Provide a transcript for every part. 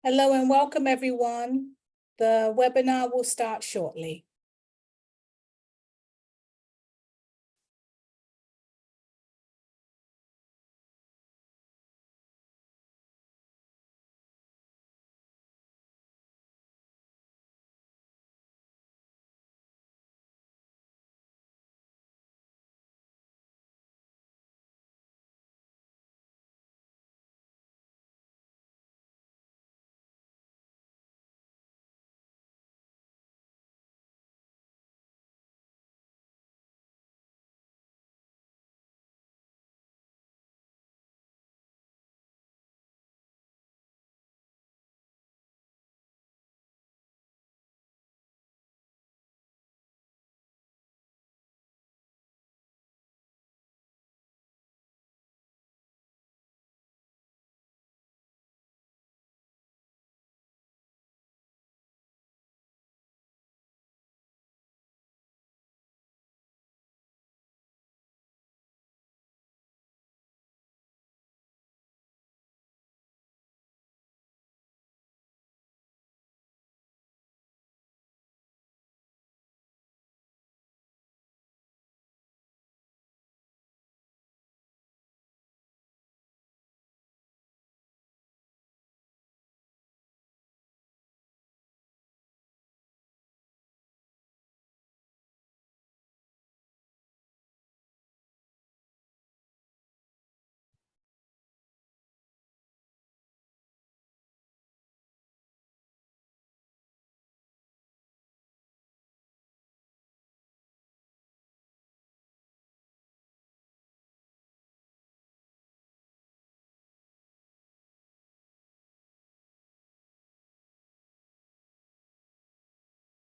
Hello and welcome everyone. The webinar will start shortly.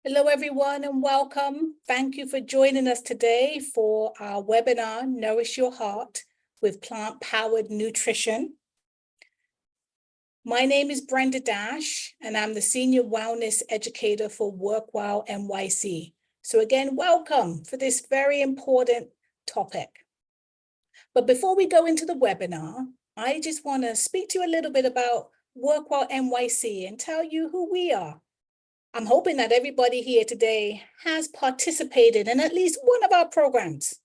Hello everyone and welcome. Thank you for joining us today for our webinar, Nourish Your Heart with Plant-Powered Nutrition. My name is Brenda Dash and I'm the Senior Wellness Educator for WorkWell NYC. So again, welcome for this very important topic. But before we go into the webinar, I just want to speak to you a little bit about WorkWell NYC and tell you who we are. I'm hoping that everybody here today has participated in at least one of our programs.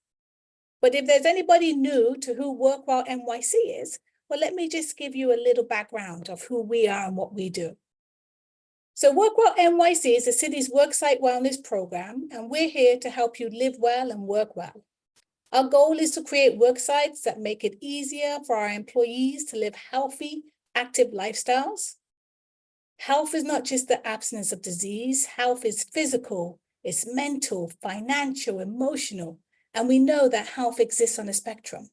But if there's anybody new to who WorkWell NYC is, well, let me just give you a little background of who we are and what we do. So WorkWell NYC is the city's worksite wellness program, and we're here to help you live well and work well. Our goal is to create worksites that make it easier for our employees to live healthy, active lifestyles. Health is not just the absence of disease. Health is physical, it's mental, financial, emotional, and we know that health exists on a spectrum.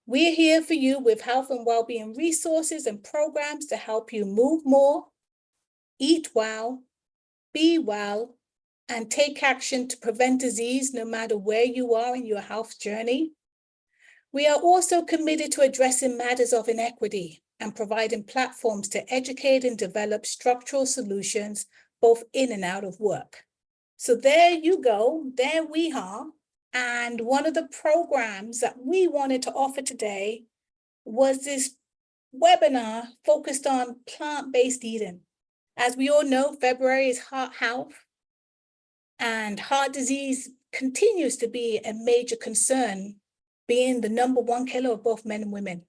We're here for you with health and well-being resources and programs to help you move more, eat well, be well, and take action to prevent disease no matter where you are in your health journey. We are also committed to addressing matters of inequity and providing platforms to educate and develop structural solutions both in and out of work. So there you go, there we are. And one of the programs that we wanted to offer today was this webinar focused on plant-based eating. As we all know, February is Heart Health, and heart disease continues to be a major concern, being the #1 killer of both men and women.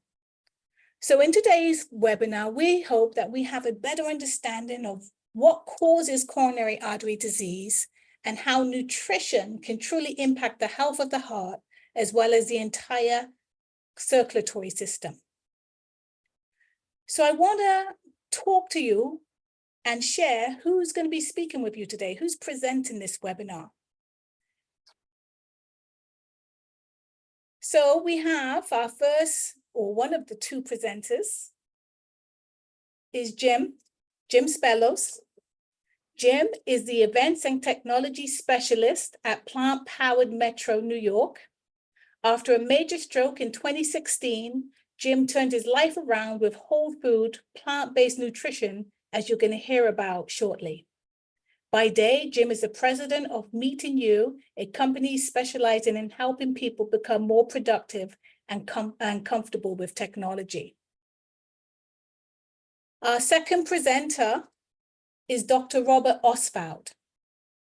So in today's webinar, we hope that we have a better understanding of what causes coronary artery disease and how nutrition can truly impact the health of the heart, as well as the entire circulatory system. So I want to talk to you and share who's going to be speaking with you today, who's presenting this webinar. So we have our first, or one of the two presenters, is Jim Spellos. Jim is the Events and Technology Specialist at Plant-Powered Metro, New York. After a major stroke in 2016, Jim turned his life around with whole food, plant-based nutrition, as you're going to hear about shortly. By day, Jim is the president of Meeting You, a company specializing in helping people become more productive and comfortable with technology. Our second presenter is Dr. Robert Ostfeld.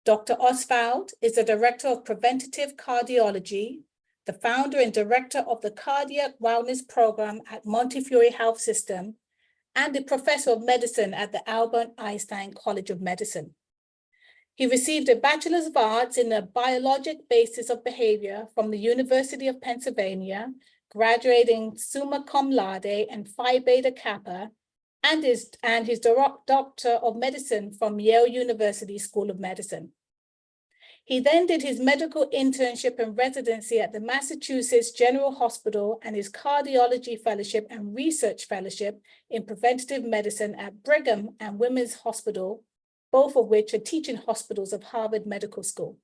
Dr. Ostfeld is the Director of Preventative Cardiology, the founder and director of the Cardiac Wellness Program at Montefiore Health System, and the Professor of Medicine at the Albert Einstein College of Medicine. He received a Bachelor's of Arts in the Biologic Basis of Behavior from the University of Pennsylvania, graduating summa cum laude and Phi Beta Kappa, and his Doctor of Medicine from Yale University School of Medicine. He then did his medical internship and residency at the Massachusetts General Hospital and his cardiology fellowship and research fellowship in preventative medicine at Brigham and Women's Hospital, both of which are teaching hospitals of Harvard Medical School.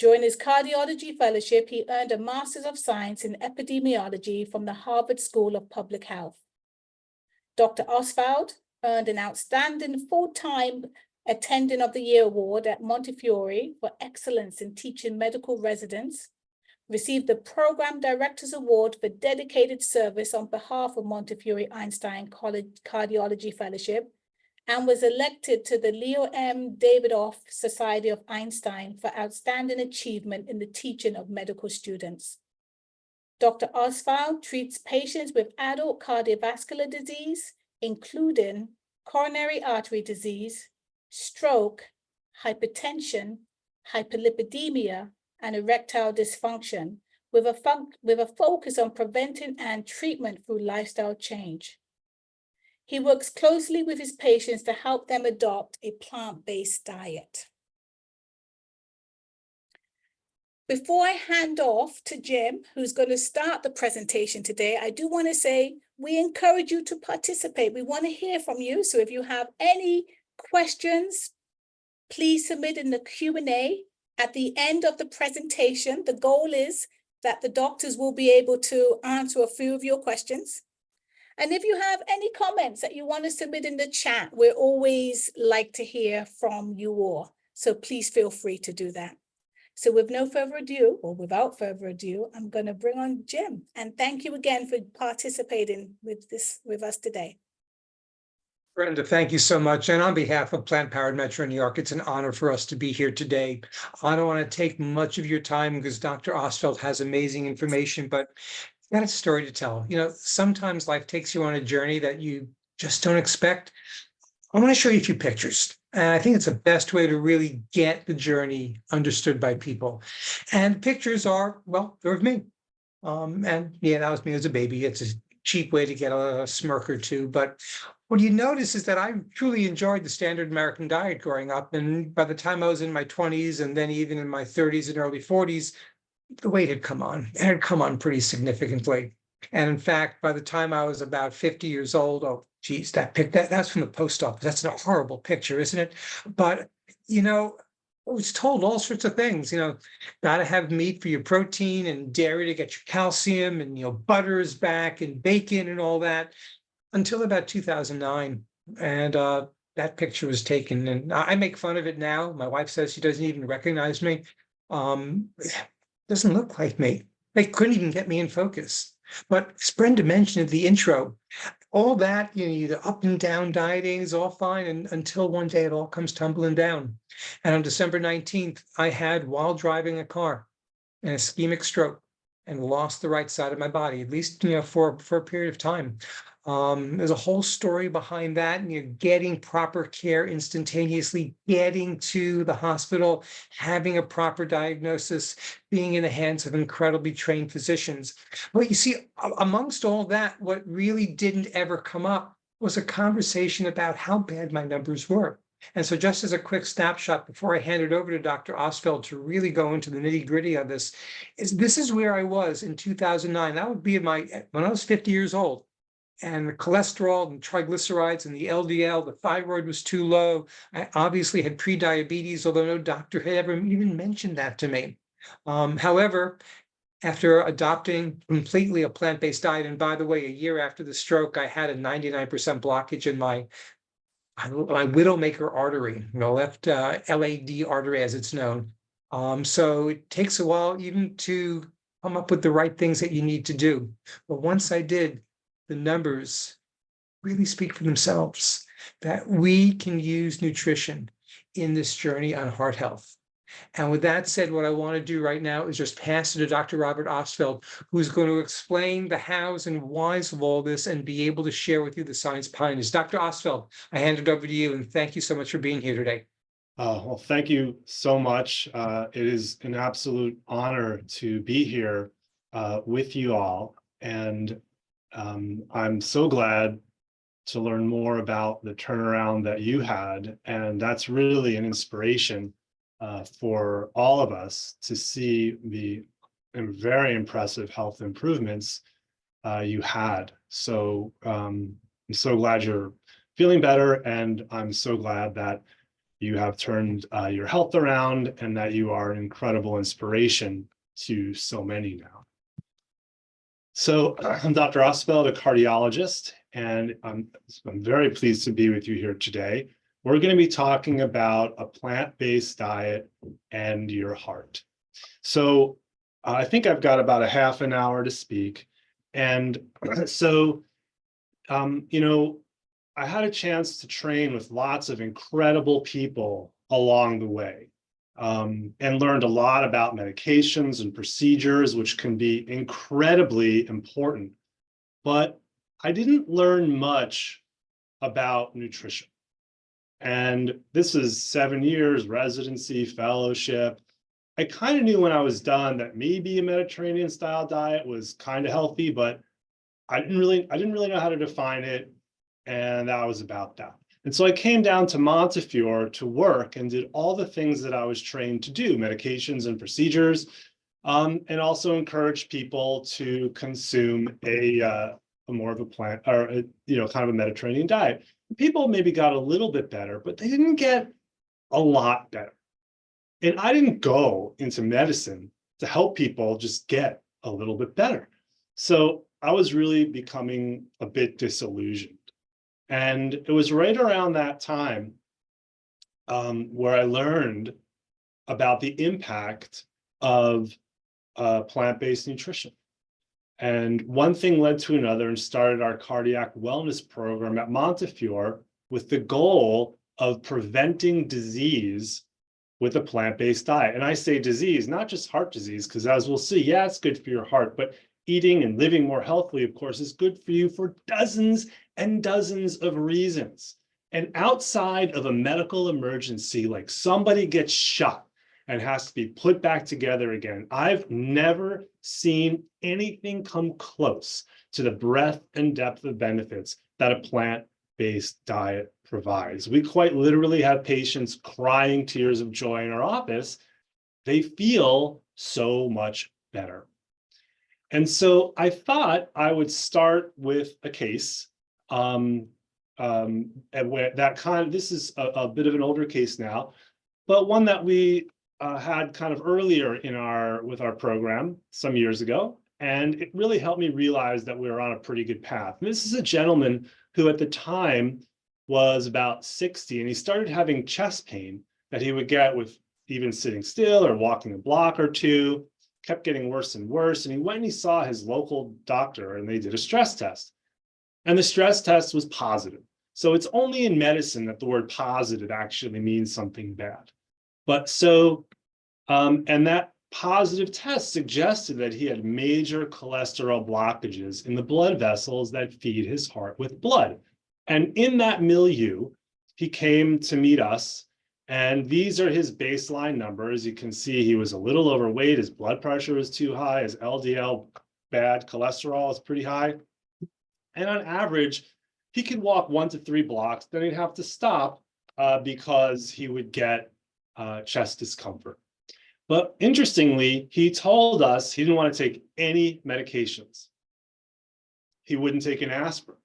During his cardiology fellowship, he earned a Master's of Science in Epidemiology from the Harvard School of Public Health. Dr. Ostfeld earned an outstanding full-time Attendant of the Year Award at Montefiore for excellence in teaching medical residents, received the Program Director's Award for dedicated service on behalf of Montefiore Einstein College Cardiology Fellowship, and was elected to the Leo M. Davidoff Society of Einstein for outstanding achievement in the teaching of medical students. Dr. Ostfeld treats patients with adult cardiovascular disease, including coronary artery disease, stroke, hypertension, hyperlipidemia, and erectile dysfunction, with a focus on preventing and treatment through lifestyle change. He works closely with his patients to help them adopt a plant-based diet. Before I hand off to Jim, who's going to start the presentation today, I do want to say we encourage you to participate. We want to hear from you. So if you have any questions, please submit in the Q&A at the end of the presentation. The goal is that the doctors will be able to answer a few of your questions. And if you have any comments that you want to submit in the chat, we always like to hear from you all. So please feel free to do that. So with no further ado, or without further ado, I'm going to bring on Jim. And thank you again for participating with us today. Brenda, thank you so much. And on behalf of Planned Parenthood Metro New York, it's an honor for us to be here today. I don't want to take much of your time because Dr. Ostfeld has amazing information, but I've got a story to tell. You know, sometimes life takes you on a journey that you just don't expect. I want to show you a few pictures. And I think it's the best way to really get the journey understood by people. And pictures are, well, they're of me. And yeah, that was me as a baby. It's a cheap way to get a smirk or two. But what you notice is that I truly enjoyed the standard American diet growing up. And by the time I was in my 20s and then even in my 30s and early 40s, the weight had come on. It had come on pretty significantly. And in fact, by the time I was about 50 years old, oh, geez, that's from the post office. That's a horrible picture, isn't it? But, you know, I was told all sorts of things, you know, got to have meat for your protein and dairy to get your calcium and, you know, butter is back and bacon and all that until about 2009. And that picture was taken. And I make fun of it now. My wife says she doesn't even recognize me. Doesn't look like me. They couldn't even get me in focus. But as Brenda mentioned in the intro, all that, you know, the up and down dieting is all fine until one day it all comes tumbling down. And on December 19th, I had, while driving a car, an ischemic stroke and lost the right side of my body, at least, you know, for a period of time. There's a whole story behind that, and you're getting proper care instantaneously, getting to the hospital, having a proper diagnosis, being in the hands of incredibly trained physicians. But you see, amongst all that, what really didn't ever come up was a conversation about how bad my numbers were. And so just as a quick snapshot before I hand it over to Dr. Ostfeld to really go into the nitty-gritty of this is where I was in 2009. That would be when I was 50 years old. And the cholesterol and triglycerides and the LDL, the thyroid was too low. I obviously had prediabetes, although no doctor had ever even mentioned that to me. However, after adopting completely a plant-based diet, and by the way, a year after the stroke, I had a 99% blockage in my widowmaker artery, the left LAD artery as it's known. So it takes a while even to come up with the right things that you need to do. But once I did, the numbers really speak for themselves, that we can use nutrition in this journey on heart health. And with that said, what I want to do right now is just pass it to Dr. Robert Ostfeld, who's going to explain the hows and whys of all this and be able to share with you the science behind this. Dr. Ostfeld, I hand it over to you, and thank you so much for being here today. Well, thank you so much. It is an absolute honor to be here with you all. And I'm so glad to learn more about the turnaround that you had. And that's really an inspiration for all of us to see the very impressive health improvements you had. So I'm so glad you're feeling better. And I'm so glad that you have turned your health around and that you are an incredible inspiration to so many now. So I'm Dr. Ostfeld, a cardiologist, and I'm very pleased to be with you here today. We're going to be talking about a plant-based diet and your heart. So I think I've got about a half an hour to speak. And so, I had a chance to train with lots of incredible people along the way, and learned a lot about medications and procedures, which can be incredibly important. But I didn't learn much about nutrition. And this is 7 years residency, fellowship. I kind of knew when I was done that maybe a Mediterranean style diet was kind of healthy, but I didn't really know how to define it. And that was about that. And so I came down to Montefiore to work and did all the things that I was trained to do, medications and procedures, and also encouraged people to consume a more of a plant or kind of a Mediterranean diet. People maybe got a little bit better, but they didn't get a lot better. And I didn't go into medicine to help people just get a little bit better. So I was really becoming a bit disillusioned. And it was right around that time where I learned about the impact of plant-based nutrition. And one thing led to another, and started our cardiac wellness program at Montefiore with the goal of preventing disease with a plant-based diet. And I say disease, not just heart disease, because as we'll see, yeah, it's good for your heart, but eating and living more healthily, of course, is good for you for dozens and dozens of reasons. And outside of a medical emergency, like somebody gets shot and has to be put back together again, I've never seen anything come close to the breadth and depth of benefits that a plant-based diet provides. We quite literally have patients crying tears of joy in our office. They feel so much better. And so I thought I would start with a case. And this is a bit of an older case now, but one that we had kind of earlier with our program some years ago. And it really helped me realize that we were on a pretty good path. And this is a gentleman who at the time was about 60, and he started having chest pain that he would get with even sitting still or walking a block or two. Kept getting worse and worse. And he went and he saw his local doctor, and they did a stress test. And the stress test was positive. So it's only in medicine that the word positive actually means something bad. But so, and that positive test suggested that he had major cholesterol blockages in the blood vessels that feed his heart with blood. And in that milieu, he came to meet us. And these are his baseline numbers. You can see he was a little overweight. His blood pressure was too high. His LDL bad, cholesterol is pretty high. And on average, he could walk 1 to 3 blocks. Then he'd have to stop because he would get chest discomfort. But interestingly, he told us he didn't want to take any medications. He wouldn't take an aspirin.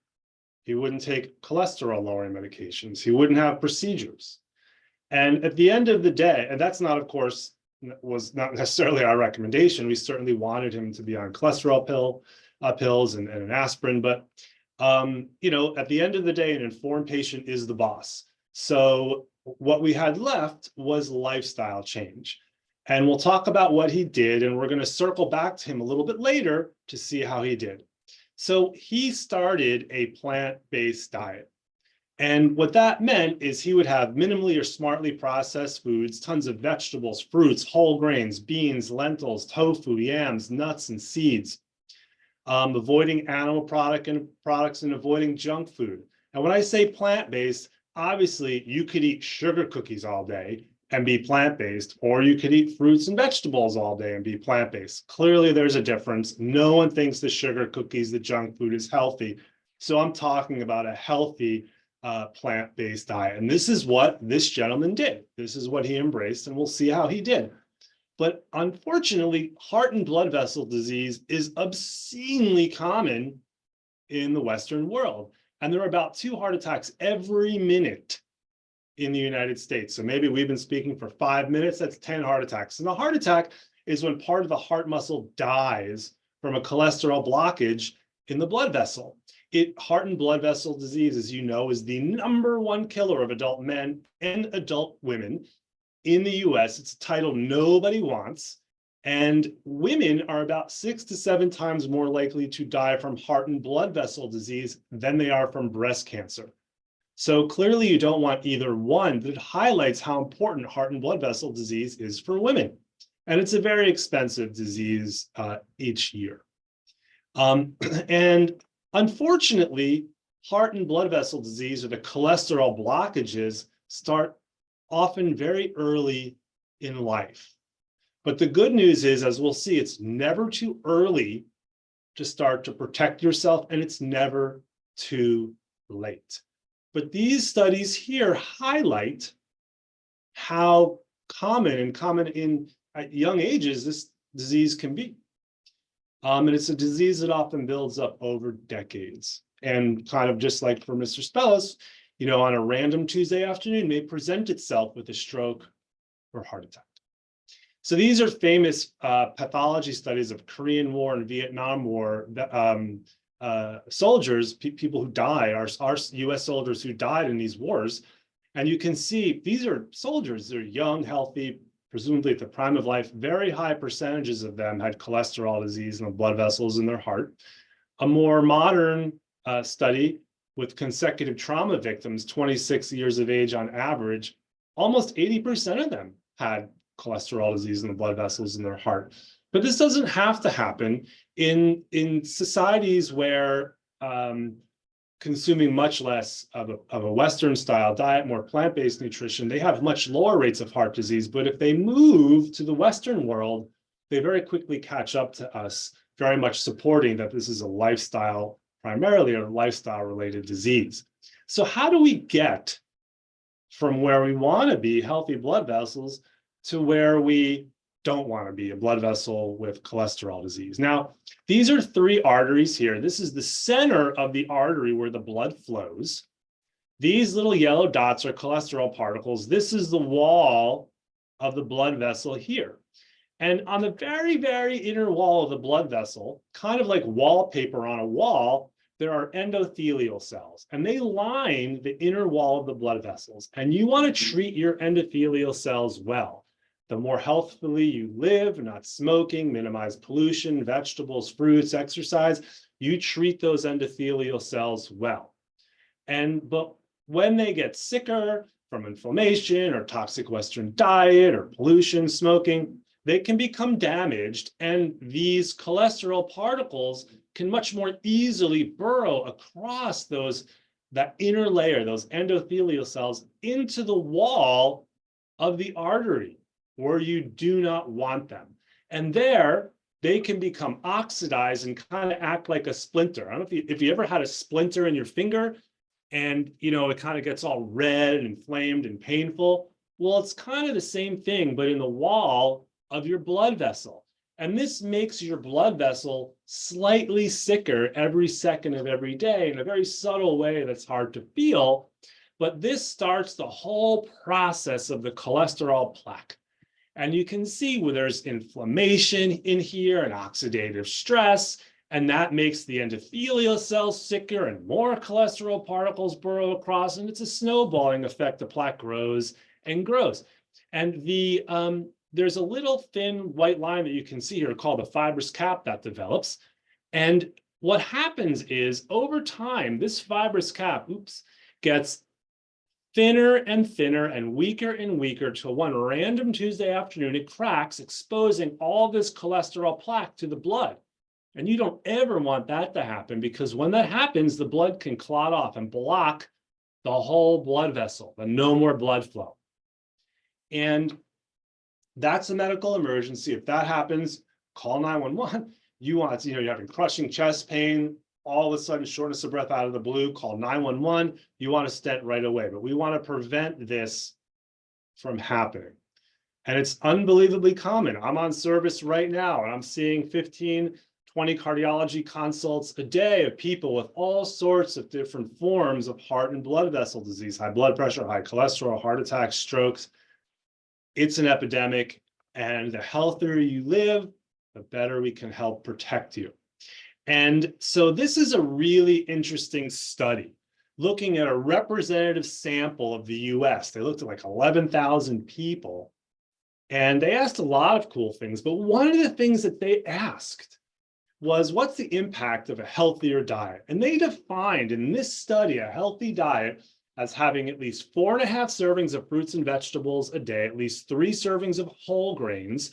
He wouldn't take cholesterol-lowering medications. He wouldn't have procedures. And at the end of the day, and that's not, of course, was not necessarily our recommendation. We certainly wanted him to be on cholesterol pills and an aspirin. But, at the end of the day, an informed patient is the boss. So what we had left was lifestyle change. And we'll talk about what he did. And we're going to circle back to him a little bit later to see how he did. So he started a plant-based diet. And what that meant is he would have minimally or smartly processed foods, tons of vegetables, fruits, whole grains, beans, lentils, tofu, yams, nuts, and seeds, avoiding animal products and avoiding junk food. And when I say plant-based, obviously you could eat sugar cookies all day and be plant-based, or you could eat fruits and vegetables all day and be plant-based. Clearly there's a difference. No one thinks the sugar cookies, the junk food is healthy. So I'm talking about a healthy plant-based diet. And this is what this gentleman did. This is what he embraced, and we'll see how he did. But unfortunately, heart and blood vessel disease is obscenely common in the Western world. And there are about 2 heart attacks every minute in the United States. So maybe we've been speaking for 5 minutes, that's 10 heart attacks. And a heart attack is when part of the heart muscle dies from a cholesterol blockage in the blood vessel. Heart and blood vessel disease, as you know, is the #1 killer of adult men and adult women in the US. It's a title nobody wants. And women are about 6 to 7 times more likely to die from heart and blood vessel disease than they are from breast cancer. So clearly you don't want either one. That highlights how important heart and blood vessel disease is for women. And it's a very expensive disease each year. And unfortunately, heart and blood vessel disease, or the cholesterol blockages, start often very early in life. But the good news is, as we'll see, it's never too early to start to protect yourself, and it's never too late. But these studies here highlight how common in at young ages this disease can be. And it's a disease that often builds up over decades. And kind of just like for Mr. Spellos, you know, on a random Tuesday afternoon may present itself with a stroke or heart attack. So these are famous pathology studies of Korean War and Vietnam War soldiers, people who die, our US soldiers who died in these wars. And you can see these are soldiers, they're young, healthy, presumably at the prime of life. Very high percentages of them had cholesterol disease in the blood vessels in their heart. A more modern study with consecutive trauma victims, 26 years of age on average, almost 80% of them had cholesterol disease in the blood vessels in their heart. But this doesn't have to happen in societies where consuming much less of a Western style diet, more plant-based nutrition, they have much lower rates of heart disease. But if they move to the Western world, they very quickly catch up to us, very much supporting that this is a lifestyle, primarily a lifestyle related disease. So how do we get from where we want to be, healthy blood vessels, to where we don't want to be, a blood vessel with cholesterol disease? Now, these are 3 arteries here. This is the center of the artery where the blood flows. These little yellow dots are cholesterol particles. This is the wall of the blood vessel here. And on the very, very inner wall of the blood vessel, kind of like wallpaper on a wall, there are endothelial cells, and they line the inner wall of the blood vessels. And you want to treat your endothelial cells well. The more healthfully you live, not smoking, minimize pollution, vegetables, fruits, exercise, you treat those endothelial cells well. But when they get sicker from inflammation or toxic Western diet or pollution, smoking, they can become damaged, and these cholesterol particles can much more easily burrow across that inner layer, those endothelial cells, into the wall of the artery, where you do not want them. And there, they can become oxidized and kind of act like a splinter. I don't know if you ever had a splinter in your finger and, you know, it kind of gets all red and inflamed and painful. Well, it's kind of the same thing, but in the wall of your blood vessel. And this makes your blood vessel slightly sicker every second of every day in a very subtle way that's hard to feel. But this starts the whole process of the cholesterol plaque. And you can see where there's inflammation in here and oxidative stress, and that makes the endothelial cells sicker and more cholesterol particles burrow across, and it's a snowballing effect. The plaque grows and grows. And there's a little thin white line that you can see here called a fibrous cap that develops. And what happens is over time, this fibrous cap, gets thinner and thinner and weaker till one random Tuesday afternoon, it cracks, exposing all this cholesterol plaque to the blood. And you don't ever want that to happen, because when that happens, the blood can clot off and block the whole blood vessel, and no more blood flow. And that's a medical emergency. If that happens, call 911. You want to, you're having crushing chest pain, all of a sudden shortness of breath out of the blue, call 911. You want to stent right away, but we want to prevent this from happening. And it's unbelievably common. I'm on service right now and I'm seeing 15, 20 cardiology consults a day of people with all sorts of different forms of heart and blood vessel disease, high blood pressure, high cholesterol, heart attacks, strokes. It's an epidemic, and the healthier you live, the better we can help protect you. And so this is a really interesting study looking at a representative sample of the US. They looked at like 11,000 people, and they asked a lot of cool things. But one of the things that they asked was, what's the impact of a healthier diet? And they defined in this study a healthy diet as having at least 4.5 servings of fruits and vegetables a day, at least 3 servings of whole grains,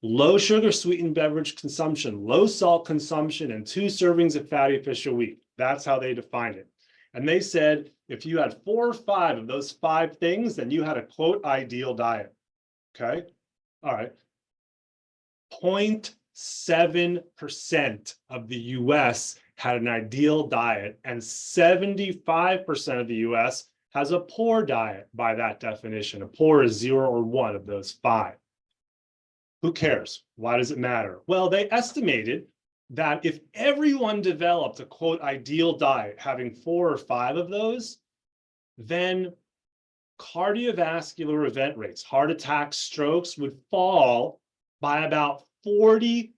low sugar sweetened beverage consumption, low salt consumption, and 2 servings of fatty fish a week. That's how they defined it. And they said, if you had 4 or 5 of those 5 things, then you had a quote ideal diet. Okay. All right. 0.7% of the US had an ideal diet, and 75% of the US has a poor diet by that definition. A poor is 0 or 1 of those 5. Who cares? Why does it matter? Well, they estimated that if everyone developed a quote ideal diet, having 4 or 5 of those, then cardiovascular event rates, heart attacks, strokes, would fall by about 42%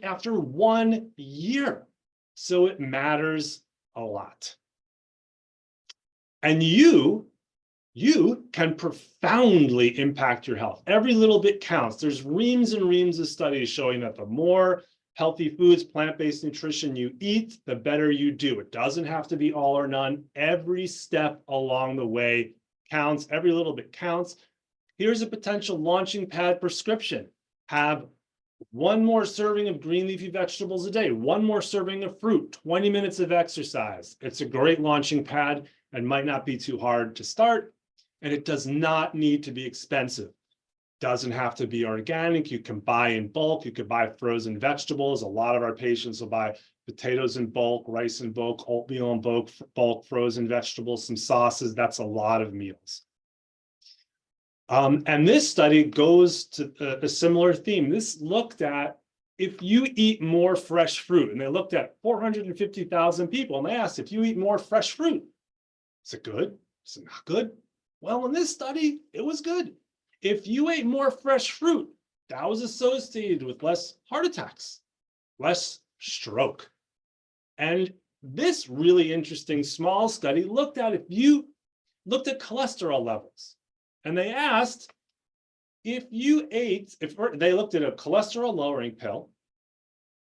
after 1 year. So it matters a lot. And you can profoundly impact your health. Every little bit counts. There's reams and reams of studies showing that the more healthy foods, plant-based nutrition you eat, the better you do. It doesn't have to be all or none. Every step along the way counts. Every little bit counts. Here's a potential launching pad prescription. Have 1 more serving of green leafy vegetables a day, 1 more serving of fruit, 20 minutes of exercise. It's a great launching pad and might not be too hard to start. And it does not need to be expensive. Doesn't have to be organic. You can buy in bulk. You could buy frozen vegetables. A lot of our patients will buy potatoes in bulk, rice in bulk, oatmeal in bulk, frozen vegetables, some sauces. That's a lot of meals. And this study goes to a similar theme. This looked at if you eat more fresh fruit, and they looked at 450,000 people, and they asked, if you eat more fresh fruit, is it good? Is it not good? Well, in this study, it was good. If you ate more fresh fruit, that was associated with less heart attacks, less stroke. And this really interesting small study looked at cholesterol levels. And they asked if you ate, they looked at a cholesterol lowering pill,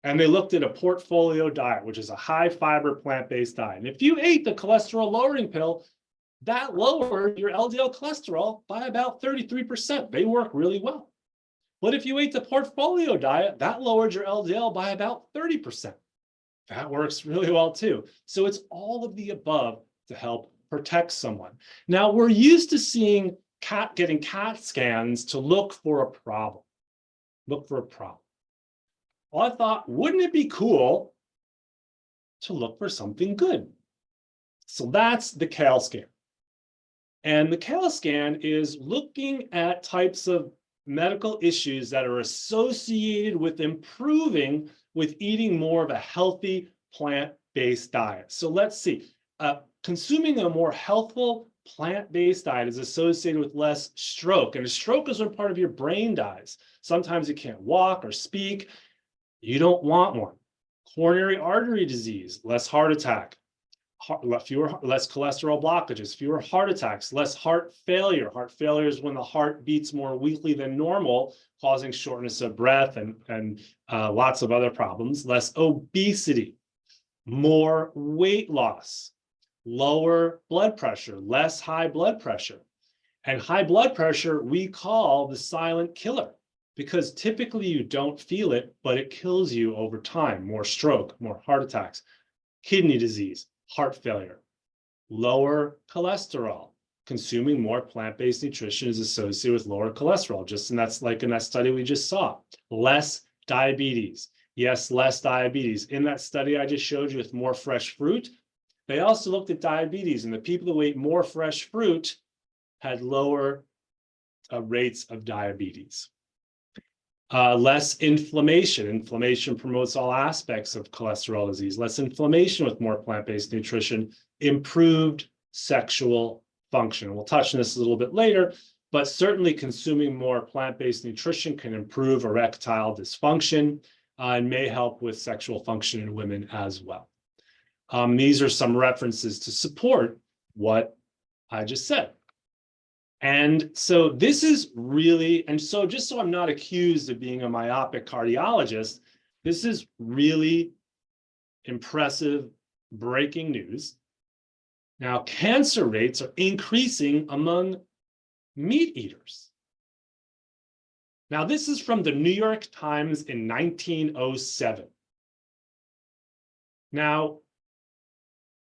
and they looked at a portfolio diet, which is a high fiber plant-based diet. And if you ate the cholesterol lowering pill, that lowered your LDL cholesterol by about 33%. They work really well. But if you ate the portfolio diet, that lowered your LDL by about 30%. That works really well too. So it's all of the above to help protect someone. Now, we're used to seeing getting CAT scans to look for a problem. Look for a problem. Well, I thought, wouldn't it be cool to look for something good? So that's the CAL scan. And the CAL scan is looking at types of medical issues that are associated with improving with eating more of a healthy plant-based diet. So let's see. Consuming a more healthful plant-based diet is associated with less stroke. And a stroke is when part of your brain dies. Sometimes you can't walk or speak. You don't want one. Coronary artery disease, less heart attack. less cholesterol blockages, fewer heart attacks, less heart failure. Heart failure is when the heart beats more weakly than normal, causing shortness of breath and lots of other problems. Less obesity, more weight loss, lower blood pressure, less high blood pressure. And high blood pressure we call the silent killer, because typically you don't feel it, but it kills you over time. More stroke, more heart attacks, kidney disease, heart failure. Lower cholesterol. Consuming more plant-based nutrition is associated with lower cholesterol, just in that study we just saw. Less diabetes. Yes, less diabetes. In that study I just showed you with more fresh fruit, they also looked at diabetes, and the people who ate more fresh fruit had lower rates of diabetes. Less inflammation. Inflammation promotes all aspects of cholesterol disease. Less inflammation with more plant-based nutrition. Improved sexual function. We'll touch on this a little bit later, but certainly consuming more plant-based nutrition can improve erectile dysfunction and may help with sexual function in women as well. These are some references to support what I just said. And so this is really, and so just so I'm not accused of being a myopic cardiologist, this is really impressive breaking news. Now, cancer rates are increasing among meat eaters. Now, this is from the New York Times in 1907. Now,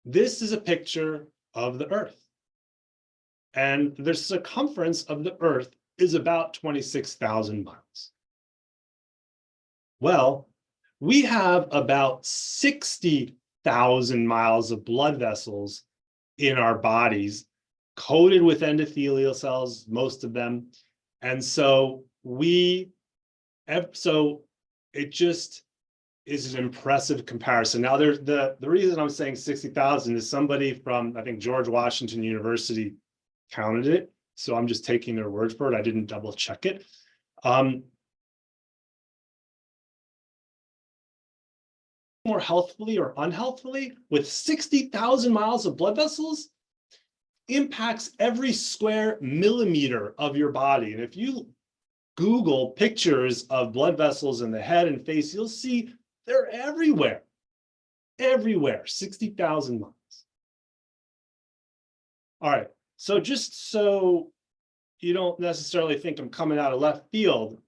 this is a picture of the Earth. And the circumference of the Earth is about 26,000 miles. Well, we have about 60,000 miles of blood vessels in our bodies, coated with endothelial cells, most of them. And so it just is an impressive comparison. Now, the reason I'm saying 60,000 is somebody from, I think, George Washington University counted it. So I'm just taking their word for it. I didn't double check it. More healthfully or unhealthfully, with 60,000 miles of blood vessels, impacts every square millimeter of your body. And if you Google pictures of blood vessels in the head and face, you'll see they're everywhere, 60,000 miles. All right, so just so you don't necessarily think I'm coming out of left field,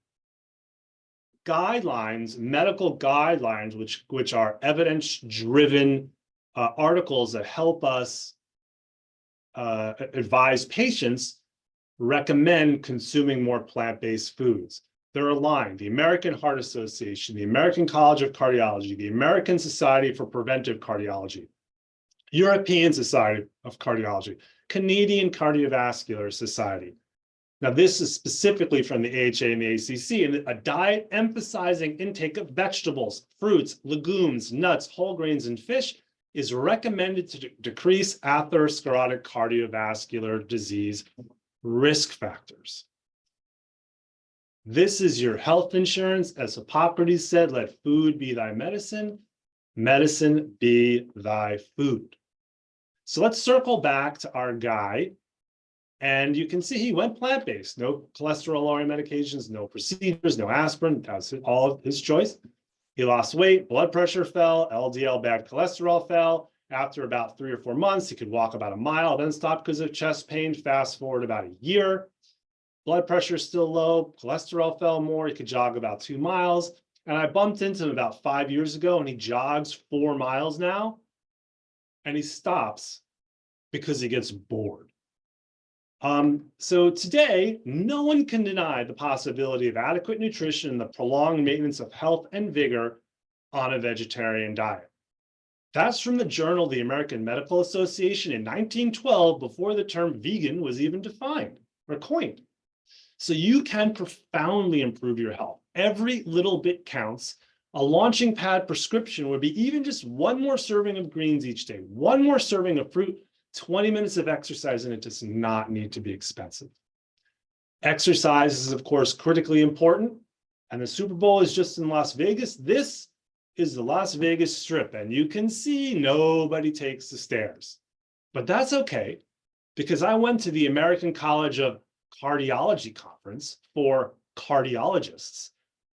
guidelines, medical guidelines, which are evidence-driven articles that help us advise patients, recommend consuming more plant-based foods. They're aligned. The American Heart Association, the American College of Cardiology, the American Society for Preventive Cardiology, European Society of Cardiology, Canadian Cardiovascular Society. Now, this is specifically from the AHA and the ACC, and a diet emphasizing intake of vegetables, fruits, legumes, nuts, whole grains, and fish is recommended to decrease atherosclerotic cardiovascular disease risk factors. This is your health insurance. As Hippocrates said, let food be thy medicine, medicine be thy food. So let's circle back to our guy. And you can see he went plant-based, no cholesterol-lowering medications, no procedures, no aspirin. That was all of his choice. He lost weight, blood pressure fell, LDL bad cholesterol fell. After about 3 or 4 months, he could walk about a mile, then stopped because of chest pain. Fast forward about a year, blood pressure is still low, cholesterol fell more, he could jog about 2 miles. And I bumped into him about 5 years ago, and he jogs 4 miles now, and he stops because he gets bored. So today, no one can deny the possibility of adequate nutrition and the prolonged maintenance of health and vigor on a vegetarian diet. That's from the journal, the American Medical Association in 1912, before the term vegan was even defined or coined. So you can profoundly improve your health. Every little bit counts. A launching pad prescription would be even just 1 more serving of greens each day, 1 more serving of fruit, 20 minutes of exercise, and it does not need to be expensive. Exercise is, of course, critically important. And the Super Bowl is just in Las Vegas. This is the Las Vegas Strip, and you can see nobody takes the stairs. But that's okay, because I went to the American College of Cardiology conference for cardiologists.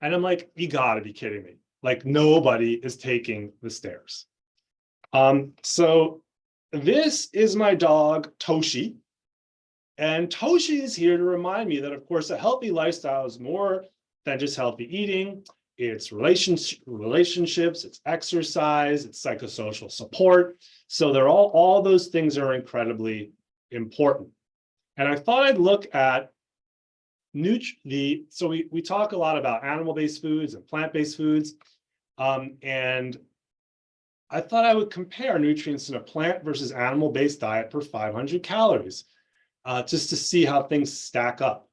And I'm like, you gotta be kidding me. Like, nobody is taking the stairs. So this is my dog, Toshi. And Toshi is here to remind me that, of course, a healthy lifestyle is more than just healthy eating. It's relationships, it's exercise, it's psychosocial support. So they're all those things are incredibly important. And I thought I'd look at so we talk a lot about animal-based foods and plant-based foods. And I thought I would compare nutrients in a plant versus animal-based diet per 500 calories, just to see how things stack up,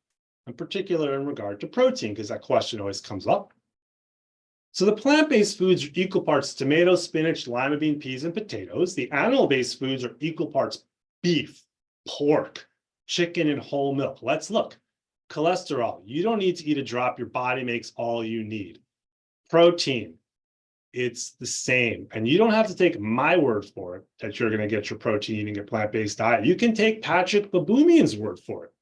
in particular in regard to protein, because that question always comes up. So the plant-based foods are equal parts tomato, spinach, lima bean, peas, and potatoes. The animal-based foods are equal parts beef, pork, chicken, and whole milk. Let's look. Cholesterol, you don't need to eat a drop. Your body makes all you need. Protein, it's the same. And you don't have to take my word for it that you're going to get your protein eating a plant-based diet. You can take Patrick Baboumian's word for it.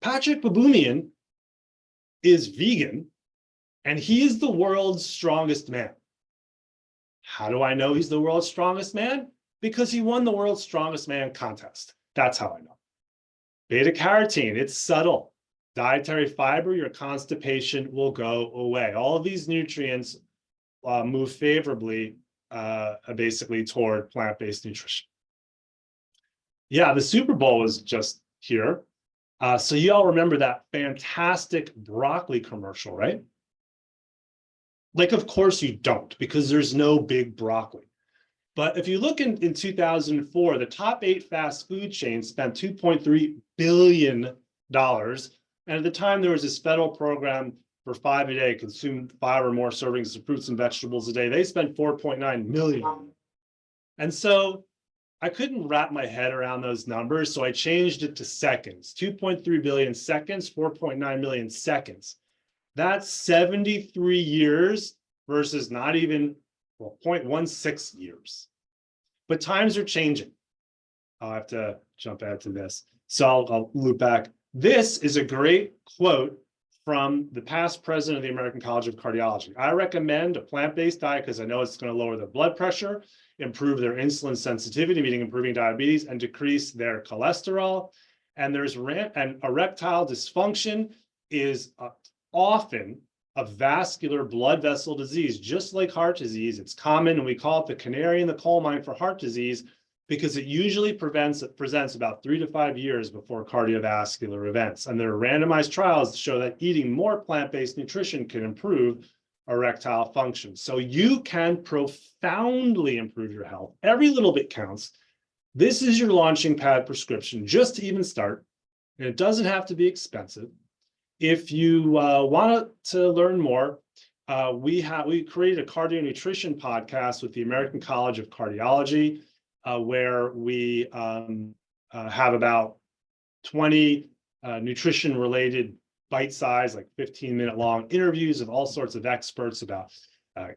Patrick Baboumian is vegan, and he is the world's strongest man. How do I know he's the world's strongest man? Because he won the world's strongest man contest. That's how I know. Beta carotene, it's subtle. Dietary fiber, your constipation will go away. All of these nutrients move favorably, basically toward plant-based nutrition. Yeah, the Super Bowl was just here. So you all remember that fantastic broccoli commercial, right? Like, of course you don't, because there's no big broccoli. But if you look in 2004, the top 8 fast food chains spent $2.3 billion. And at the time, there was this federal program for 5 a day, consume 5 or more servings of fruits and vegetables a day. They spent 4.9 million. And so I couldn't wrap my head around those numbers, so I changed it to seconds. 2.3 billion seconds, 4.9 million seconds. That's 73 years versus not even, well, 0.16 years. But times are changing. I'll have to jump ahead to this. So I'll loop back. This is a great quote from the past president of the American College of Cardiology. I recommend a plant-based diet because I know it's going to lower their blood pressure, improve their insulin sensitivity, meaning improving diabetes, and decrease their cholesterol. And there's erectile dysfunction is often a vascular blood vessel disease, just like heart disease. It's common, and we call it the canary in the coal mine for heart disease, because it usually presents about 3 to 5 years before cardiovascular events. And there are randomized trials that show that eating more plant-based nutrition can improve erectile function. So you can profoundly improve your health. Every little bit counts. This is your launching pad prescription just to even start. And it doesn't have to be expensive. If you want to learn more, we created a cardio nutrition podcast with the American College of Cardiology, where we have about 20 nutrition-related bite-sized, like 15-minute long interviews of all sorts of experts about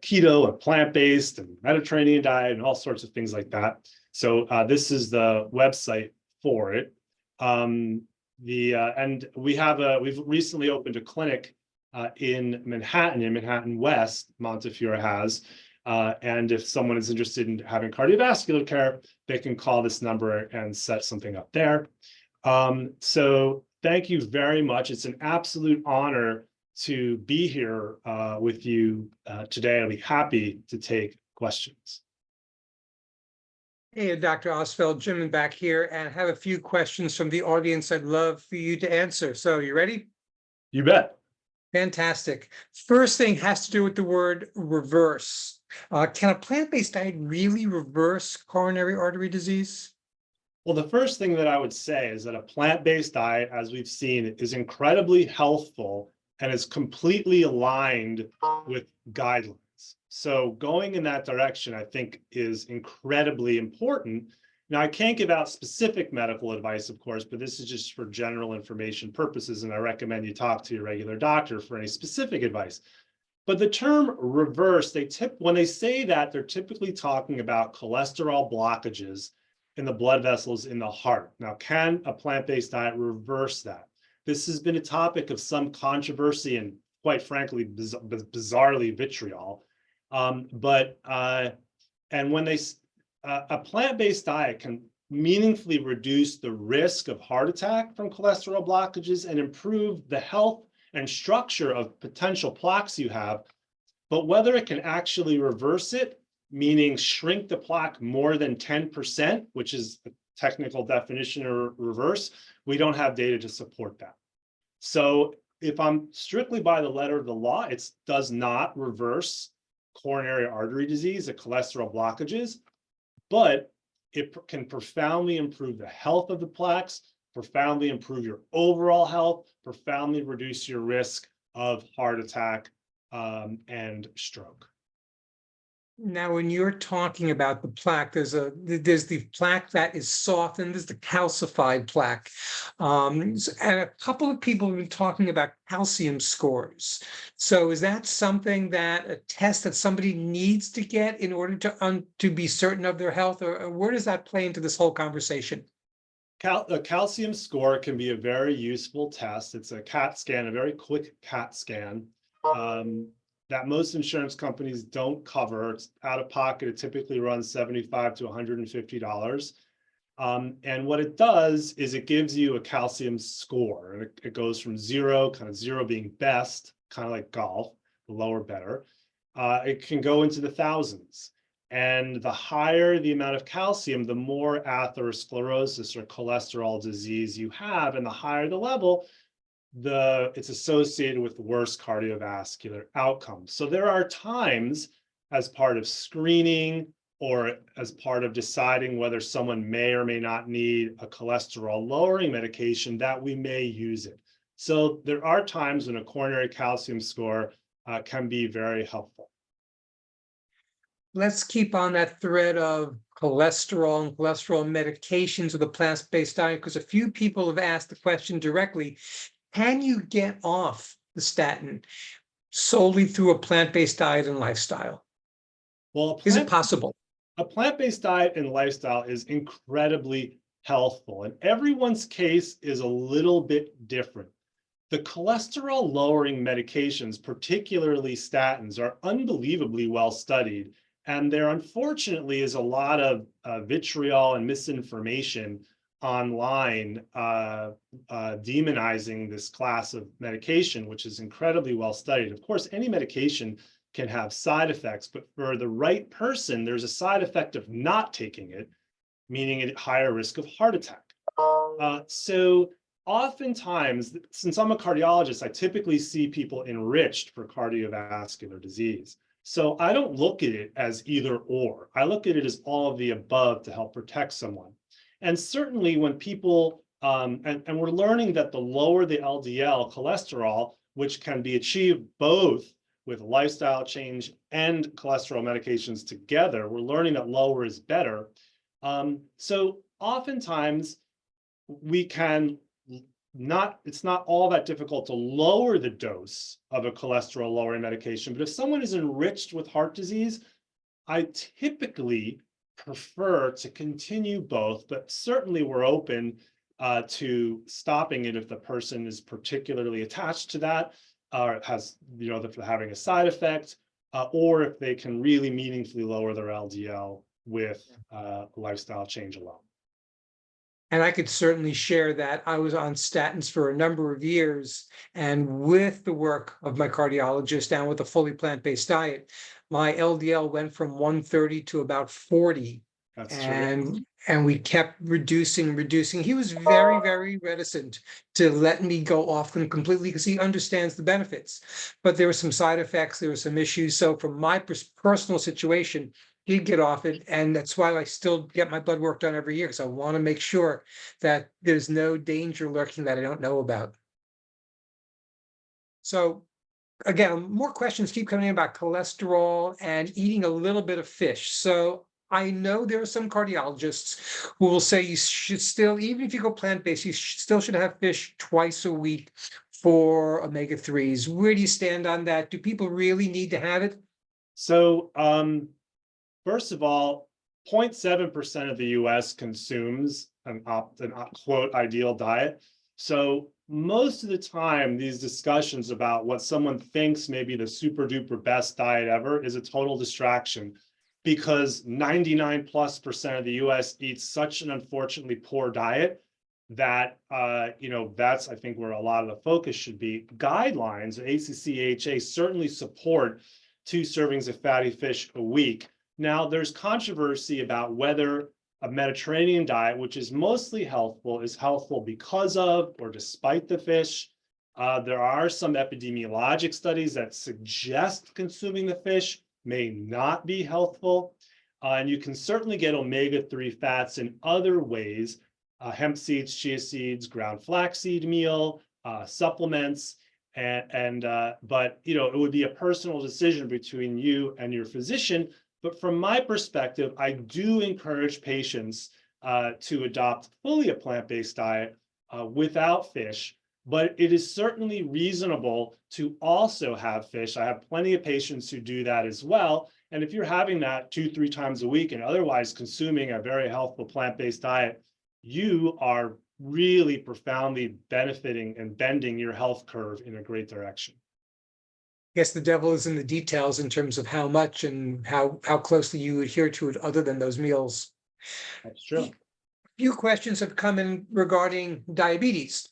keto and plant-based and Mediterranean diet and all sorts of things like that. So this is the website for it. And we've recently opened a clinic in Manhattan West, Montefiore has. And if someone is interested in having cardiovascular care, they can call this number and set something up there. So thank you very much. It's an absolute honor to be here with you today. I'll be happy to take questions. Hey, Dr. Ostfeld, Jim back here, and I have a few questions from the audience I'd love for you to answer. So you ready? You bet. Fantastic. First thing has to do with the word reverse. Can a plant-based diet really reverse coronary artery disease? Well, the first thing that I would say is that a plant-based diet, as we've seen, is incredibly healthful and is completely aligned with guidelines. So going in that direction, I think, is incredibly important. Now, I can't give out specific medical advice, of course, but this is just for general information purposes, and I recommend you talk to your regular doctor for any specific advice. But the term reverse, when they say that, they're typically talking about cholesterol blockages in the blood vessels in the heart. Now, can a plant-based diet reverse that? This has been a topic of some controversy and, quite frankly, bizarrely vitriol. And when a plant-based diet can meaningfully reduce the risk of heart attack from cholesterol blockages and improve the health and structure of potential plaques you have, but whether it can actually reverse it, meaning shrink the plaque more than 10%, which is the technical definition of reverse, we don't have data to support that. So if I'm strictly by the letter of the law, it does not reverse coronary artery disease, the cholesterol blockages, but it can profoundly improve the health of the plaques, profoundly improve your overall health, profoundly reduce your risk of heart attack and stroke. Now, when you're talking about the plaque, there's the plaque that is soft, and there's the calcified plaque. And a couple of people have been talking about calcium scores. So is that something a test that somebody needs to get in order to be certain of their health, or where does that play into this whole conversation? A calcium score can be a very useful test. It's a CAT scan, a very quick CAT scan. That most insurance companies don't cover. It's out of pocket. It typically runs $75 to $150. And what it does is it gives you a calcium score. And it goes from zero, kind of zero being best, kind of like golf, the lower better. It can go into the thousands. And the higher the amount of calcium, the more atherosclerosis or cholesterol disease you have, and the higher the level, it's associated with worse cardiovascular outcomes. So there are times as part of screening or as part of deciding whether someone may or may not need a cholesterol lowering medication that we may use it. So there are times when a coronary calcium score can be very helpful. Let's keep on that thread of cholesterol and cholesterol medications with a plant-based diet, because a few people have asked the question directly. Can you get off the statin solely through a plant-based diet and lifestyle? Well, is it possible? A plant-based diet and lifestyle is incredibly healthful, and everyone's case is a little bit different. The cholesterol lowering medications, particularly statins, are unbelievably well studied, and there unfortunately is a lot of vitriol and misinformation online demonizing this class of medication, which is incredibly well studied. Of course, any medication can have side effects, but for the right person, there's a side effect of not taking it, meaning a higher risk of heart attack. So oftentimes, since I'm a cardiologist, I typically see people enriched for cardiovascular disease. So I don't look at it as either or. I look at it as all of the above to help protect someone. And certainly when people, and we're learning that the lower the LDL cholesterol, which can be achieved both with lifestyle change and cholesterol medications together, we're learning that lower is better. So oftentimes we can it's not all that difficult to lower the dose of a cholesterol lowering medication, but if someone is enriched with heart disease, I typically prefer to continue both, but certainly we're open to stopping it if the person is particularly attached to that, or has, if they're having a side effect, or if they can really meaningfully lower their LDL with lifestyle change alone. And I could certainly share that. I was on statins for a number of years, and with the work of my cardiologist and with a fully plant-based diet, my LDL went from 130 to about 40. That's and we kept reducing. He was very, very reticent to let me go off them completely because he understands the benefits. But there were some side effects, there were some issues. So from my personal situation, he'd get off it, and that's why I still get my blood work done every year, because I want to make sure that there's no danger lurking that I don't know about. So again, more questions keep coming in about cholesterol and eating a little bit of fish. So I know there are some cardiologists who will say you should still, even if you go plant-based, you still should have fish twice a week for omega-3s. Where do you stand on that? Do people really need to have it? So first of all, 0.7% of the US consumes an quote ideal diet. So most of the time, these discussions about what someone thinks may be the super duper best diet ever is a total distraction, because 99+% of the US eats such an unfortunately poor diet that that's, I think, where a lot of the focus should be. Guidelines, ACC, AHA, certainly support 2 servings of fatty fish a week. Now, there's controversy about whether a Mediterranean diet, which is mostly healthful, is healthful because of or despite the fish. There are some epidemiologic studies that suggest consuming the fish may not be healthful. And you can certainly get omega-3 fats in other ways, hemp seeds, chia seeds, ground flaxseed meal, supplements. But it would be a personal decision between you and your physician. But from my perspective, I do encourage patients to adopt fully a plant-based diet without fish, but it is certainly reasonable to also have fish. I have plenty of patients who do that as well. And if you're having that 2-3 times a week and otherwise consuming a very healthful plant-based diet, you are really profoundly benefiting and bending your health curve in a great direction. I guess the devil is in the details in terms of how much and how closely you adhere to it other than those meals. That's true. A few questions have come in regarding diabetes.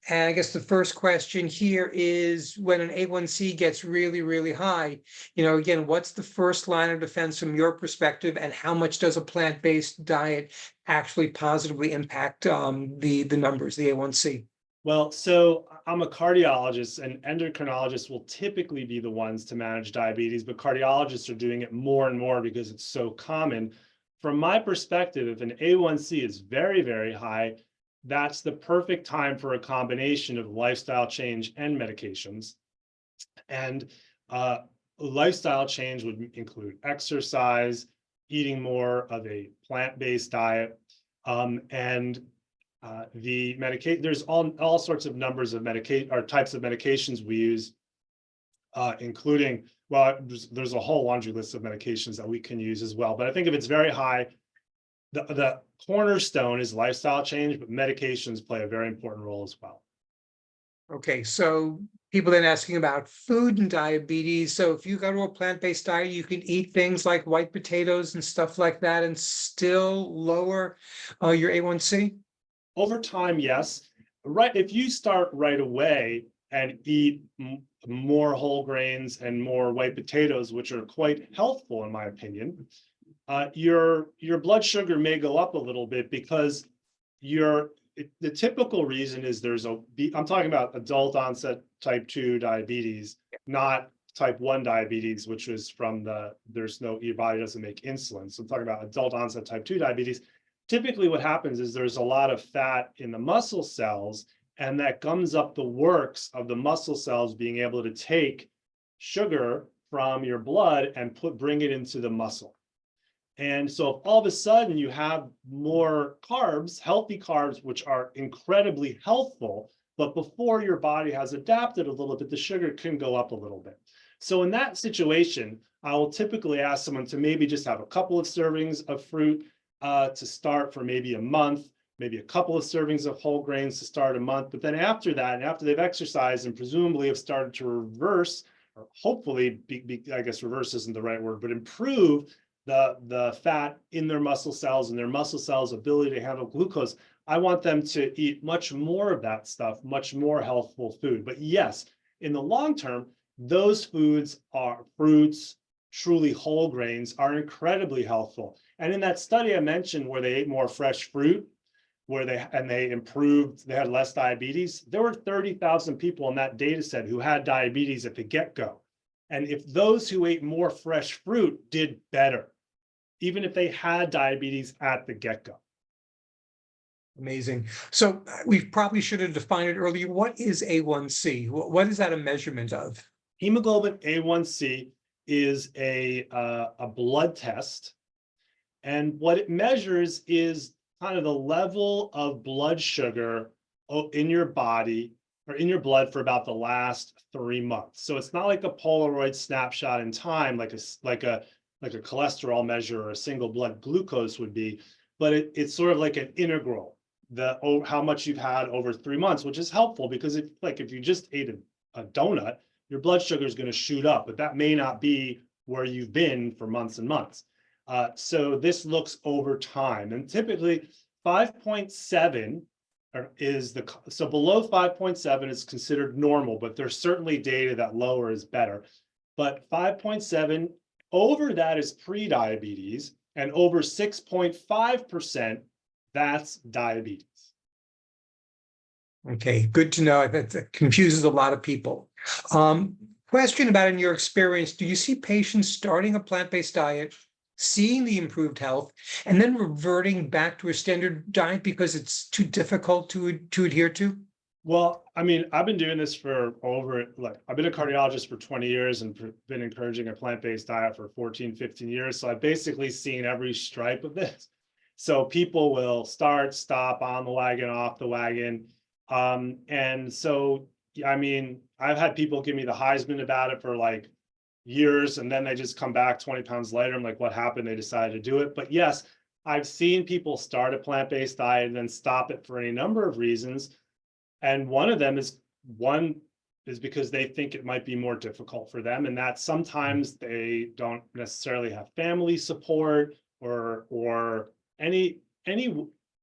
And I guess the first question here is, when an A1C gets really, really high, again, what's the first line of defense from your perspective, and how much does a plant-based diet actually positively impact the numbers, the A1C? Well, so I'm a cardiologist, and endocrinologists will typically be the ones to manage diabetes, but cardiologists are doing it more and more because it's so common. From my perspective, if an A1C is very, very high, that's the perfect time for a combination of lifestyle change and medications. And lifestyle change would include exercise, eating more of a plant-based diet, and the medication. There's all sorts of numbers of medication or types of medications we use, including, well, there's a whole laundry list of medications that we can use as well. But I think if it's very high, the cornerstone is lifestyle change, but medications play a very important role as well. Okay, so people then asking about food and diabetes. So if you go to a plant-based diet, you can eat things like white potatoes and stuff like that and still lower your A1C? Over time, yes. Right. If you start right away and eat more whole grains and more white potatoes, which are quite healthful, in my opinion, your blood sugar may go up a little bit, because the typical reason is I'm talking about adult onset type 2 diabetes, not type 1 diabetes, which is from your body doesn't make insulin. So I'm talking about adult onset type 2 diabetes. Typically what happens is there's a lot of fat in the muscle cells, and that gums up the works of the muscle cells being able to take sugar from your blood and bring it into the muscle. And so if all of a sudden you have more carbs, healthy carbs, which are incredibly healthful, but before your body has adapted a little bit, the sugar can go up a little bit. So in that situation, I will typically ask someone to maybe just have a couple of servings of fruit to start for maybe a month, maybe a couple of servings of whole grains to start a month. But then after that, and after they've exercised and presumably have started to reverse, or hopefully, I guess reverse isn't the right word, but improve the fat in their muscle cells and their muscle cells' ability to handle glucose, I want them to eat much more of that stuff, much more healthful food. But yes, in the long term, those foods are fruits, truly whole grains, are incredibly healthful. And in that study I mentioned where they ate more fresh fruit, they improved, they had less diabetes, there were 30,000 people in that data set who had diabetes at the get-go. And if those who ate more fresh fruit did better, even if they had diabetes at the get-go. Amazing. So we probably should have defined it earlier. What is A1C? What is that a measurement of? Hemoglobin A1C is a blood test. And what it measures is kind of the level of blood sugar in your body or in your blood for about the last 3 months. So it's not like a Polaroid snapshot in time, like a cholesterol measure or a single blood glucose would be, but it's sort of like an integral, how much you've had over 3 months, which is helpful because if you just ate a donut, your blood sugar is going to shoot up, but that may not be where you've been for months and months. So this looks over time, and typically 5.7 so below 5.7 is considered normal, but there's certainly data that lower is better. But 5.7, over that is pre-diabetes, and over 6.5%, that's diabetes. Okay, good to know. That confuses a lot of people. Question about, in your experience, do you see patients starting a plant-based diet, seeing the improved health, and then reverting back to a standard diet because it's too difficult to adhere to? Well, I mean, I've been doing this for I've been a cardiologist for 20 years and been encouraging a plant-based diet for 14, 15 years. So I've basically seen every stripe of this. So people will start, stop, on the wagon, off the wagon. And so, I mean, I've had people give me the Heisman about it for like years, and then they just come back 20 pounds later. I'm like, what happened? They decided to do it. But yes, I've seen people start a plant-based diet and then stop it for any number of reasons. And one of them is because they think it might be more difficult for them, and that sometimes they don't necessarily have family support or any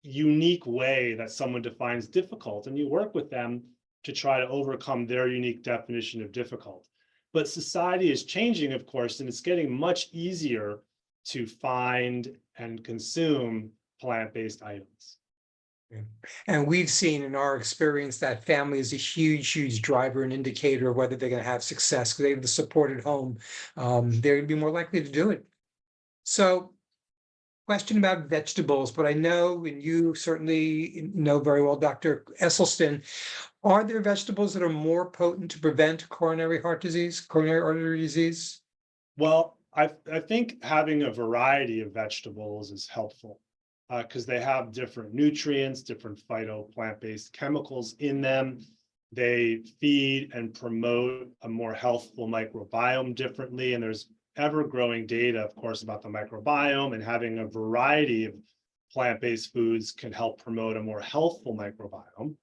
unique way that someone defines difficult, and you work with them to try to overcome their unique definition of difficult. But society is changing, of course, and it's getting much easier to find and consume plant-based items. And we've seen in our experience that family is a huge, huge driver and indicator of whether they're going to have success, because they have the support at home. They're going to be more likely to do it. So, question about vegetables, but I know, and you certainly know very well, Dr. Esselstyn, are there vegetables that are more potent to prevent coronary artery disease? Well, I think having a variety of vegetables is helpful because they have different nutrients, different phyto-plant-based chemicals in them. They feed and promote a more healthful microbiome differently, and there's ever-growing data, of course, about the microbiome, and having a variety of plant-based foods can help promote a more healthful microbiome.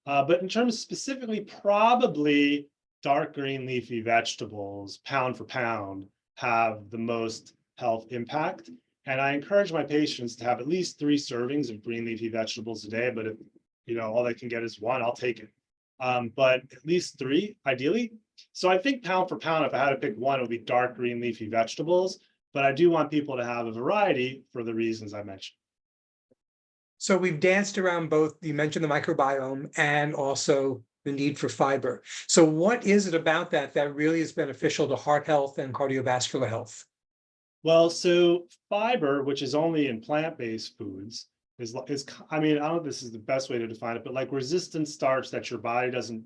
But in terms specifically, probably dark green leafy vegetables, pound for pound, have the most health impact. And I encourage my patients to have at least 3 servings of green leafy vegetables a day. But if all they can get is 1, I'll take it. But at least 3, ideally. So I think pound for pound, if I had to pick one, it would be dark green leafy vegetables. But I do want people to have a variety for the reasons I mentioned. So we've danced around both, you mentioned the microbiome and also the need for fiber. So what is it about that really is beneficial to heart health and cardiovascular health? Well, so fiber, which is only in plant-based foods, is I mean, I don't know if this is the best way to define it, but like resistant starch that your body doesn't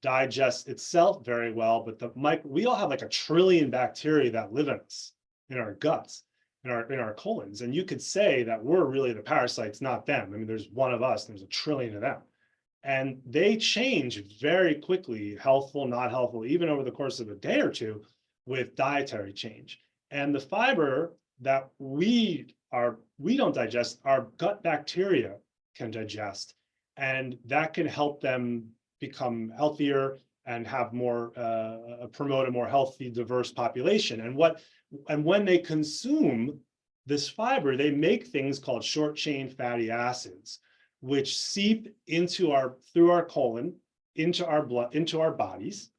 digest itself very well. But we all have like 1 trillion bacteria that live in us, in our guts, in our colons. And you could say that we're really the parasites, not them. I mean, there's one of us, and there's 1 trillion of them. And they change very quickly, healthful, not helpful, even over the course of a day or two with dietary change. And the fiber that we don't digest, our gut bacteria can digest, and that can help them become healthier and have more, promote a more healthy, diverse population. And when they consume this fiber, they make things called short chain fatty acids, which seep through our colon, into our blood, into our bodies.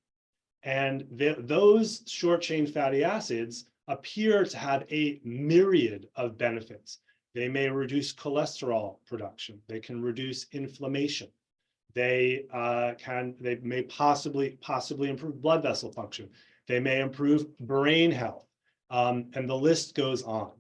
And those short chain fatty acids appear to have a myriad of benefits. They may reduce cholesterol production. They can reduce inflammation. They may possibly improve blood vessel function. They may improve brain health, and the list goes on.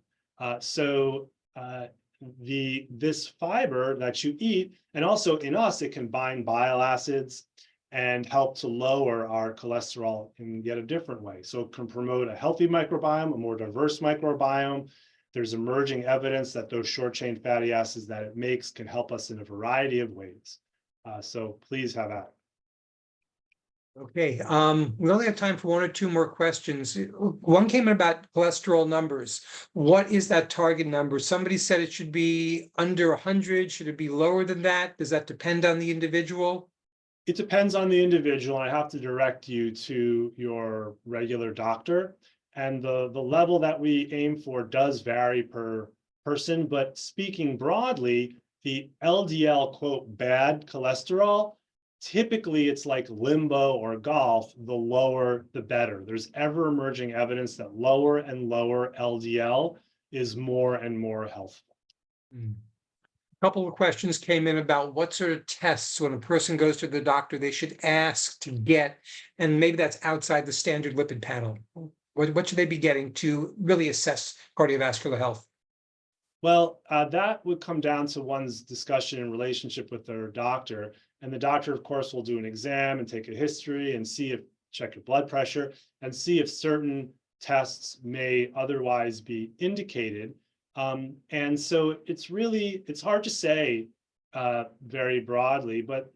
This fiber that you eat, and also in us, it can bind bile acids and help to lower our cholesterol in yet a different way. So it can promote a healthy microbiome, a more diverse microbiome. There's emerging evidence that those short chain fatty acids that it makes can help us in a variety of ways. So please have at it. Okay, we only have time for one or two more questions. One came in about cholesterol numbers. What is that target number? Somebody said it should be under 100. Should it be lower than that? Does that depend on the individual? It depends on the individual. I have to direct you to your regular doctor. And the level that we aim for does vary per person. But speaking broadly, the LDL, quote, bad cholesterol, typically it's like limbo or golf, the lower, the better. There's ever emerging evidence that lower and lower LDL is more and more healthful. Couple of questions came in about what sort of tests when a person goes to the doctor they should ask to get, and maybe that's outside the standard lipid panel. What should they be getting to really assess cardiovascular health? Well, that would come down to one's discussion and relationship with their doctor. And the doctor, of course, will do an exam and take a history and check your blood pressure and see if certain tests may otherwise be indicated. And so it's hard to say very broadly, but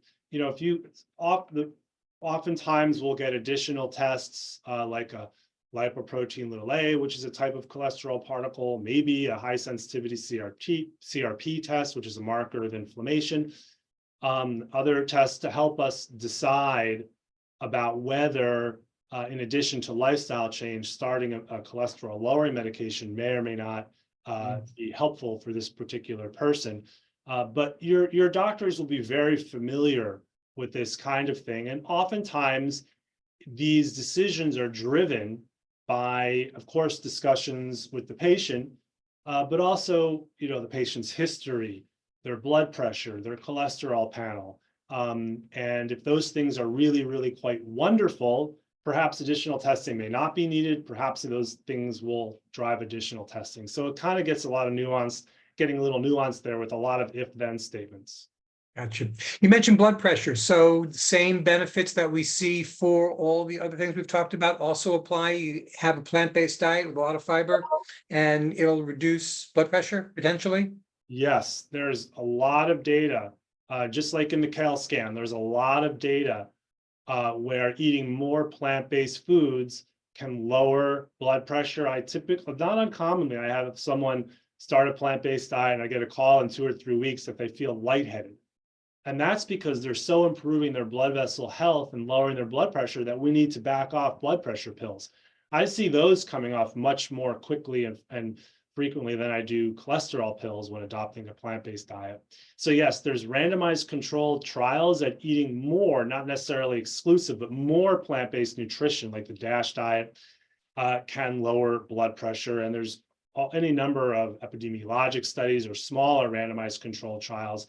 oftentimes we'll get additional tests like a lipoprotein(a), which is a type of cholesterol particle, maybe a high sensitivity CRP test, which is a marker of inflammation. Other tests to help us decide about whether, in addition to lifestyle change, starting a cholesterol lowering medication may or may not be helpful for this particular person. But your doctors will be very familiar with this kind of thing. And oftentimes these decisions are driven by, of course, discussions with the patient, but also, the patient's history, their blood pressure, their cholesterol panel. And if those things are really, really quite wonderful, perhaps additional testing may not be needed. Perhaps those things will drive additional testing. So it kind of gets a lot of nuance, getting a little nuance there with a lot of if-then statements. Gotcha. You mentioned blood pressure. So the same benefits that we see for all the other things we've talked about also apply. You have a plant-based diet with a lot of fiber and it'll reduce blood pressure potentially? Yes, there's a lot of data, just like in the CAL scan, there's a lot of data where eating more plant-based foods can lower blood pressure. Not uncommonly, I have someone start a plant-based diet and I get a call in 2 or 3 weeks that they feel lightheaded. And that's because they're so improving their blood vessel health and lowering their blood pressure that we need to back off blood pressure pills. I see those coming off much more quickly and frequently than I do cholesterol pills when adopting a plant-based diet. So yes, there's randomized controlled trials at eating more, not necessarily exclusive, but more plant-based nutrition like the DASH diet can lower blood pressure. And there's any number of epidemiologic studies or smaller randomized controlled trials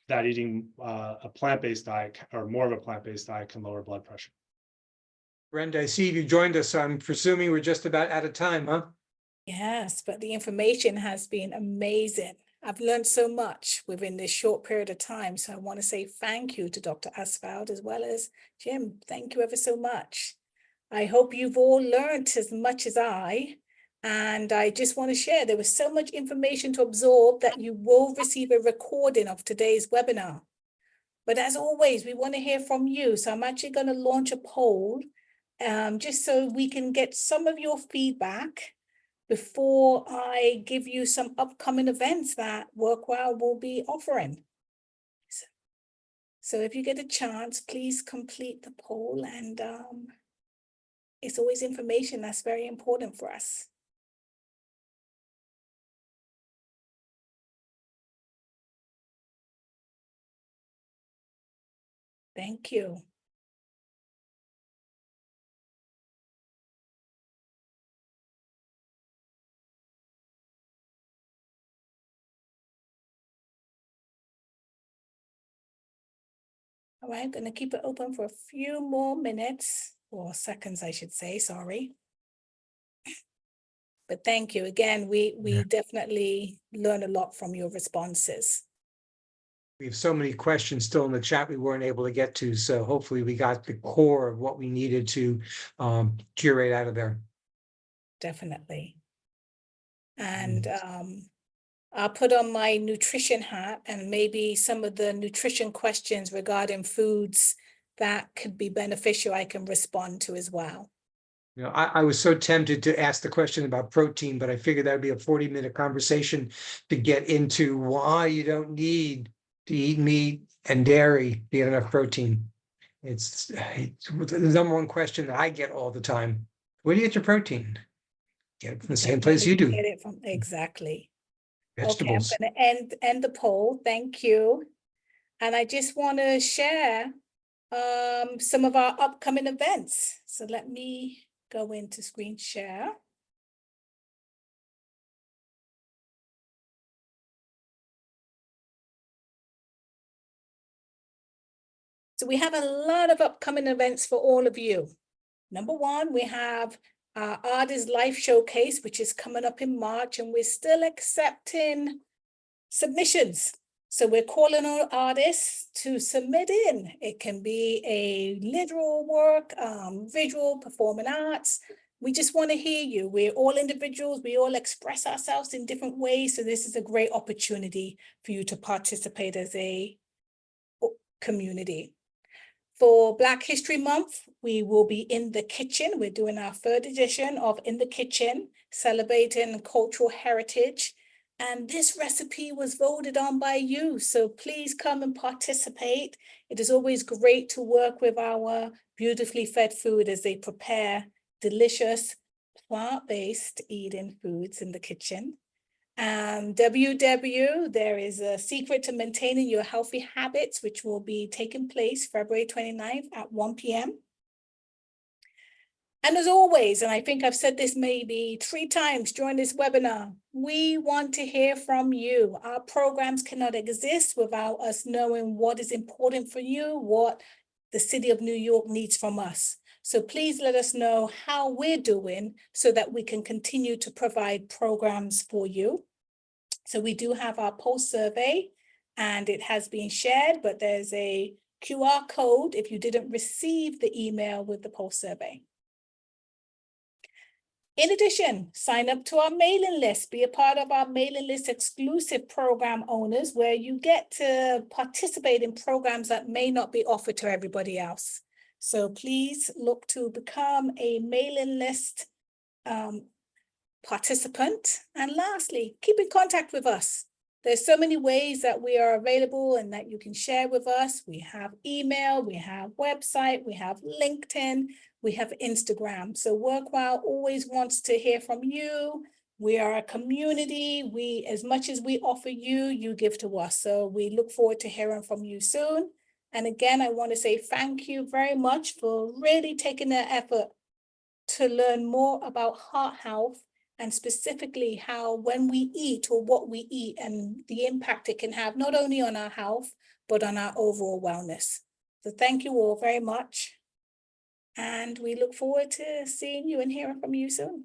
that eating a plant-based diet or more of a plant-based diet can lower blood pressure. Brenda, I see you joined us. I'm presuming we're just about out of time, huh? Yes, but the information has been amazing. I've learned so much within this short period of time. So I want to say thank you to Dr. Ostfeld as well as Jim. Thank you ever so much. I hope you've all learned as much as I. And I just want to share, there was so much information to absorb that you will receive a recording of today's webinar. But as always, we want to hear from you. So I'm actually going to launch a poll just so we can get some of your feedback before I give you some upcoming events that WorkWell will be offering. So if you get a chance, please complete the poll. And it's always information that's very important for us. Thank you. All right, I'm going to keep it open for a few more minutes or seconds, I should say, sorry. But thank you again. We definitely learn a lot from your responses. We have so many questions still in the chat we weren't able to get to, so hopefully we got the core of what we needed to curate out of there. Definitely. And I'll put on my nutrition hat, and maybe some of the nutrition questions regarding foods that could be beneficial I can respond to as well. You know, I was so tempted to ask the question about protein, but I figured that'd be a 40-minute conversation to get into why you don't need to eat meat and dairy to get enough protein. It's the number one question that I get all the time. Where do you get your protein? Get it from the same place you do. Get it from, exactly. Vegetables. Okay, I'm going to end the poll. Thank you. And I just want to share some of our upcoming events. So let me go into screen share. So we have a lot of upcoming events for all of you. Number one, we have our Artist Life Showcase, which is coming up in March, and we're still accepting submissions. So we're calling on artists to submit in. It can be a literal work, visual, performing arts. We just want to hear you. We're all individuals. We all express ourselves in different ways. So this is a great opportunity for you to participate as a community. For Black History Month, we will be in the kitchen. We're doing our 3rd edition of In the Kitchen, celebrating cultural heritage. And this recipe was voted on by you. So please come and participate. It is always great to work with our beautifully fed food as they prepare delicious plant-based eating foods in the kitchen. WW, there is a secret to maintaining your healthy habits, which will be taking place February 29th at 1 p.m. And as always, and I think I've said this maybe 3 times during this webinar, we want to hear from you. Our programs cannot exist without us knowing what is important for you, what the City of New York needs from us. So please let us know how we're doing so that we can continue to provide programs for you. So we do have our post survey and it has been shared, but there's a QR code if you didn't receive the email with the post survey. In addition, sign up to our mailing list, be a part of our mailing list exclusive program owners, where you get to participate in programs that may not be offered to everybody else. So please look to become a mailing list participant. And lastly, keep in contact with us. There's so many ways that we are available and that you can share with us. We have email, we have website, we have LinkedIn, we have Instagram. So Workwell always wants to hear from you. We are a community. As much as we offer you, you give to us. So we look forward to hearing from you soon. And again, I want to say thank you very much for really taking the effort to learn more about heart health, and specifically how when we eat or what we eat and the impact it can have not only on our health, but on our overall wellness. So thank you all very much. And we look forward to seeing you and hearing from you soon.